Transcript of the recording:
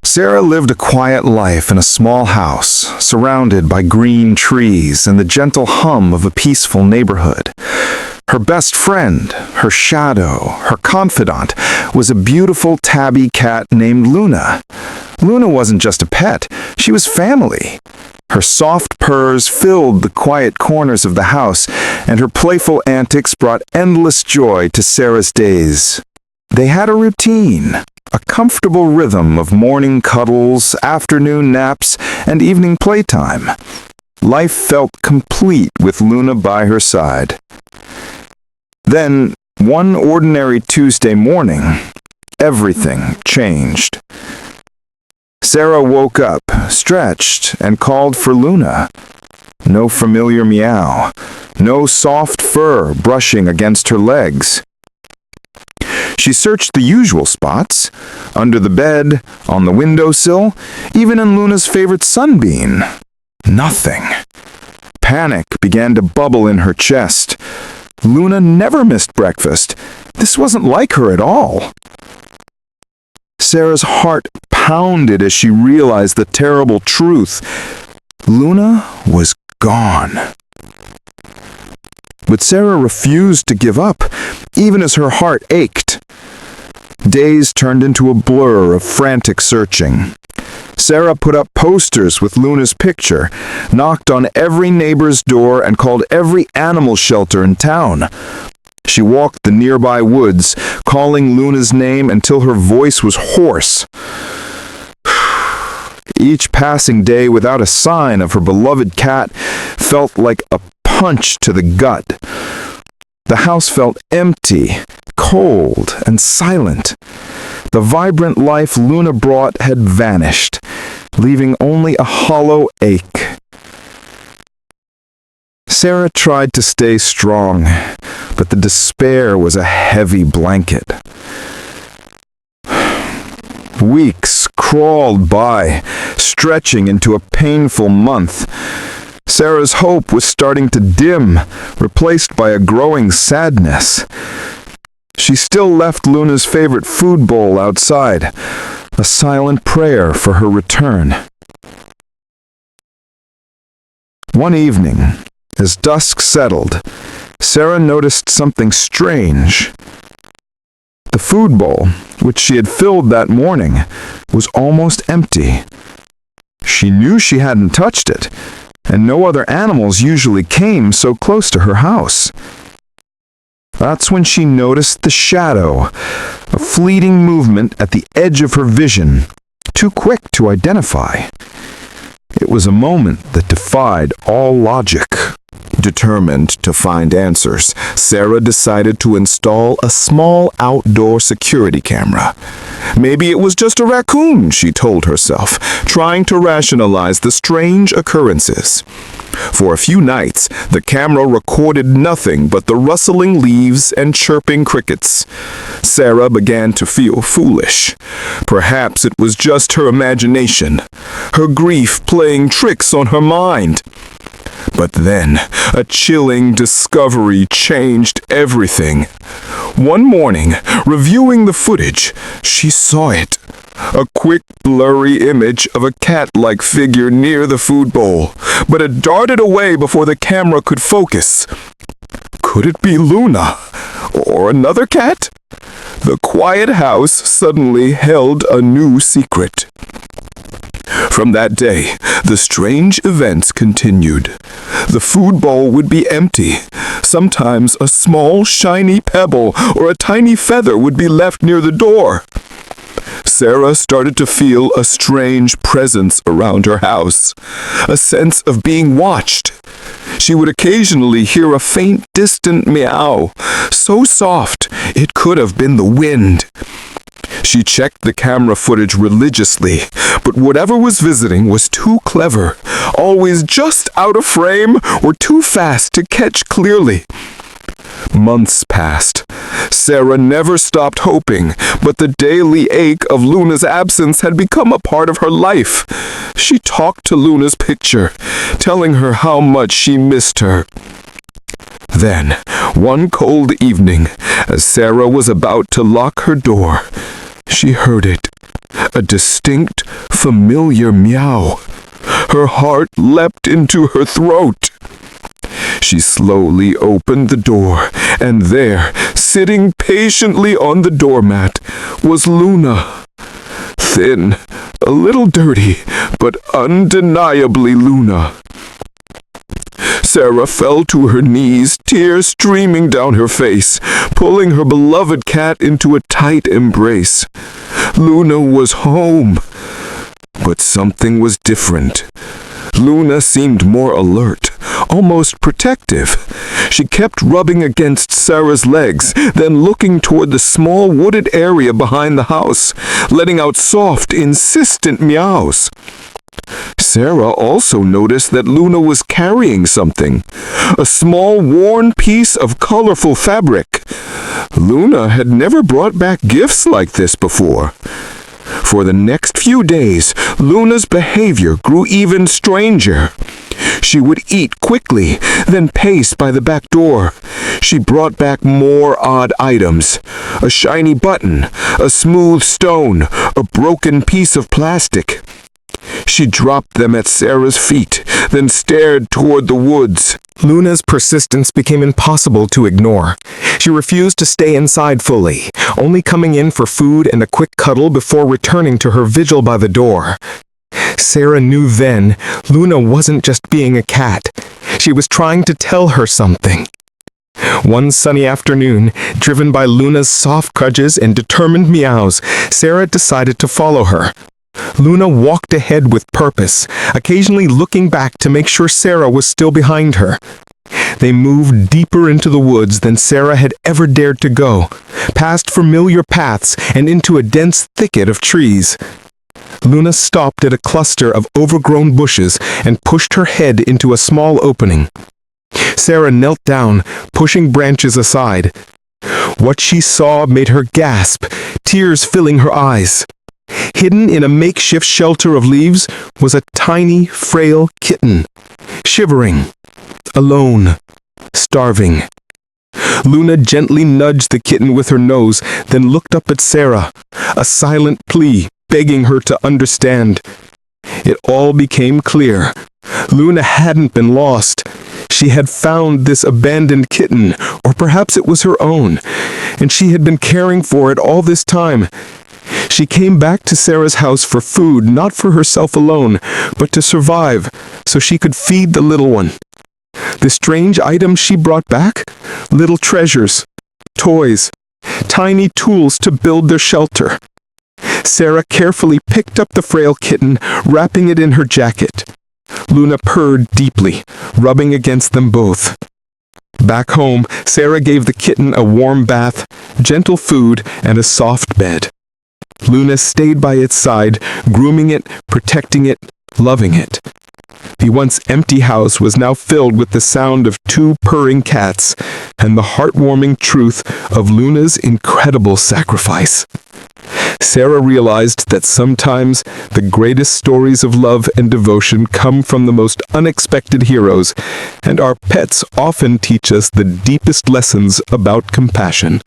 Sarah lived a quiet life in a small house, surrounded by green trees and the gentle hum of a peaceful neighborhood. Her best friend, her shadow, her confidant, was a beautiful tabby cat named Luna. Luna wasn't just a pet, she was family. Her soft purrs filled the quiet corners of the house, and her playful antics brought endless joy to Sarah's days. They had a routine, a comfortable rhythm of morning cuddles, afternoon naps, and evening playtime. Life felt complete with Luna by her side. Then, one ordinary Tuesday morning, everything changed. Sarah woke up, stretched, and called for Luna. No familiar meow, no soft fur brushing against her legs. She searched the usual spots, under the bed, on the windowsill, even in Luna's favorite sunbeam. Nothing. Panic began to bubble in her chest. Luna never missed breakfast. This wasn't like her at all. Sarah's heart pounded as she realized the terrible truth. Luna was gone. But Sarah refused to give up, even as her heart ached. Days turned into a blur of frantic searching. Sarah put up posters with Luna's picture, knocked on every neighbor's door, and called every animal shelter in town. She walked the nearby woods, calling Luna's name until her voice was hoarse. Each passing day without a sign of her beloved cat felt like a punch to the gut. The house felt empty, cold, and silent. The vibrant life Luna brought had vanished, leaving only a hollow ache. Sarah tried to stay strong, but the despair was a heavy blanket. Weeks crawled by, stretching into a painful month. Sarah's hope was starting to dim, replaced by a growing sadness. She still left Luna's favorite food bowl outside, a silent prayer for her return. One evening, as dusk settled, Sarah noticed something strange. The food bowl, which she had filled that morning, was almost empty. She knew she hadn't touched it, and no other animals usually came so close to her house. That's when she noticed the shadow, a fleeting movement at the edge of her vision, too quick to identify. It was a moment that defied all logic. Determined to find answers, Sarah decided to install a small outdoor security camera. Maybe it was just a raccoon, she told herself, trying to rationalize the strange occurrences. For a few nights, the camera recorded nothing but the rustling leaves and chirping crickets. Sarah began to feel foolish. Perhaps it was just her imagination, her grief playing tricks on her mind. But then, a chilling discovery changed everything. One morning, reviewing the footage, she saw it. A quick, blurry image of a cat-like figure near the food bowl, but it darted away before the camera could focus. Could it be Luna? Or another cat? The quiet house suddenly held a new secret. From that day, the strange events continued. The food bowl would be empty. Sometimes a small, shiny pebble or a tiny feather would be left near the door. Sarah started to feel a strange presence around her house, a sense of being watched. She would occasionally hear a faint, distant meow, so soft it could have been the wind. She checked the camera footage religiously, but whatever was visiting was too clever, always just out of frame or too fast to catch clearly. Months passed. Sarah never stopped hoping, but the daily ache of Luna's absence had become a part of her life. She talked to Luna's picture, telling her how much she missed her. Then, one cold evening, as Sarah was about to lock her door, she heard it. a distinct, familiar meow. Her heart leapt into her throat. She slowly opened the door, and there, sitting patiently on the doormat, was Luna. Thin, a little dirty, but undeniably Luna. Sarah fell to her knees, tears streaming down her face, pulling her beloved cat into a tight embrace. Luna was home. But something was different. Luna seemed more alert, almost protective. She kept rubbing against Sarah's legs, then looking toward the small wooded area behind the house, letting out soft, insistent meows. Sarah also noticed that Luna was carrying something, a small worn piece of colorful fabric. Luna had never brought back gifts like this before. For the next few days, Luna's behavior grew even stranger. She would eat quickly, then pace by the back door. She brought back more odd items: a shiny button, a smooth stone, a broken piece of plastic. She dropped them at Sarah's feet, then stared toward the woods. Luna's persistence became impossible to ignore. She refused to stay inside fully, only coming in for food and a quick cuddle before returning to her vigil by the door. Sarah knew then Luna wasn't just being a cat. She was trying to tell her something. One sunny afternoon, driven by Luna's soft crutches and determined meows, Sarah decided to follow her. Luna walked ahead with purpose, occasionally looking back to make sure Sarah was still behind her. They moved deeper into the woods than Sarah had ever dared to go, past familiar paths and into a dense thicket of trees. Luna stopped at a cluster of overgrown bushes and pushed her head into a small opening. Sarah knelt down, pushing branches aside. What she saw made her gasp, tears filling her eyes. Hidden in a makeshift shelter of leaves was a tiny, frail kitten, shivering, alone, starving. Luna gently nudged the kitten with her nose, then looked up at Sarah, a silent plea begging her to understand. It all became clear. Luna hadn't been lost. She had found this abandoned kitten, or perhaps it was her own, and she had been caring for it all this time. She came back to Sarah's house for food, not for herself alone, but to survive, so she could feed the little one. The strange items she brought back? Little treasures, toys, tiny tools to build their shelter. Sarah carefully picked up the frail kitten, wrapping it in her jacket. Luna purred deeply, rubbing against them both. Back home, Sarah gave the kitten a warm bath, gentle food, and a soft bed. Luna stayed by its side, grooming it, protecting it, loving it. The once empty house was now filled with the sound of 2 purring cats and the heartwarming truth of Luna's incredible sacrifice. Sarah realized that sometimes the greatest stories of love and devotion come from the most unexpected heroes, and our pets often teach us the deepest lessons about compassion.